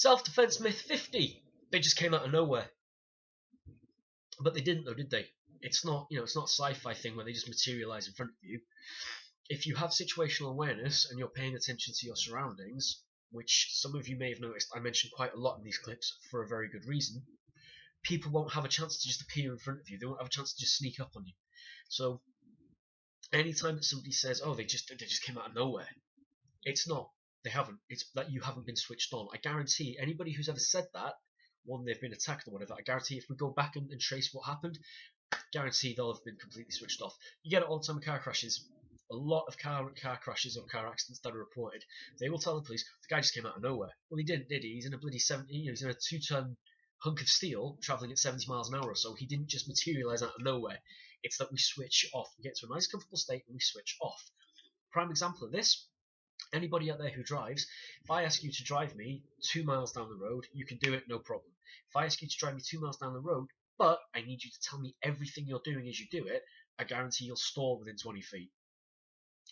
Self-defense myth 50. They just came out of nowhere. But they didn't though, did they? It's not, it's not a sci-fi thing where they just materialize in front of you. If you have situational awareness and you're paying attention to your surroundings, which some of you may have noticed I mentioned quite a lot in these clips for a very good reason, people won't have a chance to just appear in front of you. They won't have a chance to just sneak up on you. So anytime that somebody says, oh, they just came out of nowhere, it's not. They haven't. It's that you haven't been switched on. I guarantee anybody who's ever said that, one, they've been attacked or whatever, I guarantee if we go back and trace what happened, guarantee they'll have been completely switched off. You get it all the time with car crashes. A lot of car crashes or car accidents that are reported, they will tell the police, the guy just came out of nowhere. Well, he didn't, did he? He's in a bloody 70, he's in a 2-ton hunk of steel travelling at 70 miles an hour or so. He didn't just materialise out of nowhere. It's that we switch off. We get to a nice comfortable state and we switch off. Prime example of this, anybody out there who drives, if I ask you to drive me 2 miles down the road, you can do it, no problem. If I ask you to drive me 2 miles down the road, but I need you to tell me everything you're doing as you do it, I guarantee you'll stall within 20 feet.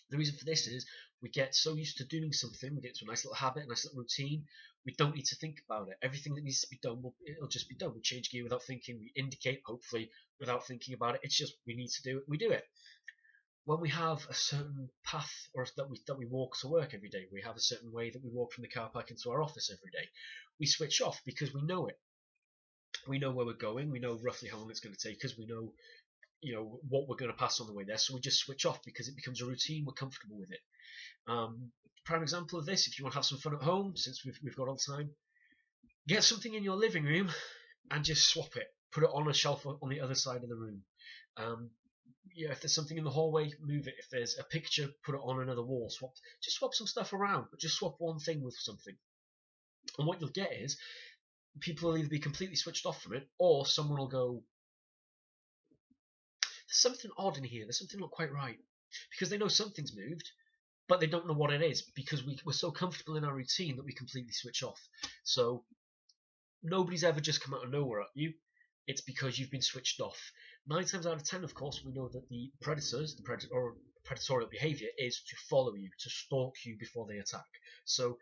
The reason for this is we get so used to doing something, we get to a nice little habit, a nice little routine, we don't need to think about it. Everything that needs to be done, it'll just be done. We change gear without thinking, we indicate, hopefully, without thinking about it. It's just, we need to do it, we do it. When we have a certain path or that we walk to work every day, we have a certain way that we walk from the car park into our office every day, we switch off because we know it. We know where we're going, we know roughly how long it's going to take us, we know what we're going to pass on the way there, so we just switch off because it becomes a routine, we're comfortable with it. Prime example of this, if you want to have some fun at home, since we've got all the time, get something in your living room and just swap it, put it on a shelf on the other side of the room. If there's something in the hallway, move it. If there's a picture, put it on another wall. Just swap some stuff around, but just swap one thing with something. And what you'll get is people will either be completely switched off from it, or someone will go, there's something odd in here, there's something not quite right, because they know something's moved, but they don't know what it is, because we're so comfortable in our routine that we completely switch off. So nobody's ever just come out of nowhere at you. It's because you've been switched off. 9 times out of 10, of course, we know that the predatorial behaviour is to follow you, to stalk you before they attack. So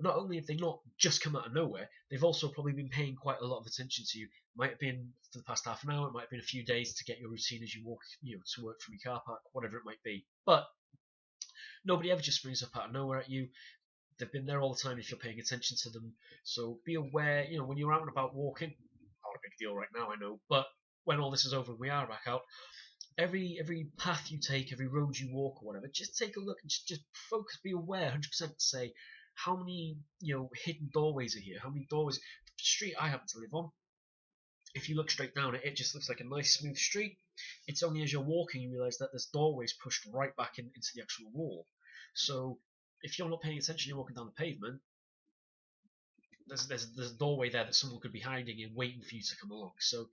not only have they not just come out of nowhere, they've also probably been paying quite a lot of attention to you. It might have been for the past half an hour, it might have been a few days to get your routine as you walk to work from your car park, whatever it might be. But nobody ever just springs up out of nowhere at you. They've been there all the time if you're paying attention to them. So be aware, when you're out and about walking, not a big deal right now, I know, but when all this is over and we are back out, every path you take, every road you walk or whatever, just take a look and just focus, be aware 100% to say, how many hidden doorways are here? How many doorways? The street I happen to live on, if you look straight down it just looks like a nice smooth street. It's only as you're walking you realise that there's doorways pushed right back into the actual wall. So if you're not paying attention, you're walking down the pavement, there's a doorway there that someone could be hiding in, waiting for you to come along. So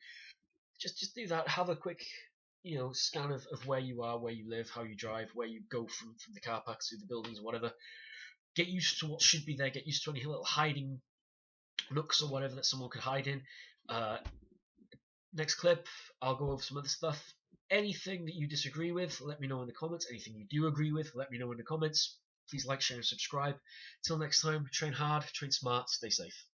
just do that. Have a quick scan of where you are, where you live, how you drive, where you go from the car park to the buildings or whatever. Get used to what should be there. Get used to any little hiding nooks or whatever that someone could hide in. Next clip, I'll go over some other stuff. Anything that you disagree with, let me know in the comments. Anything you do agree with, let me know in the comments. Please like, share, and subscribe. Till next time, train hard, train smart, stay safe.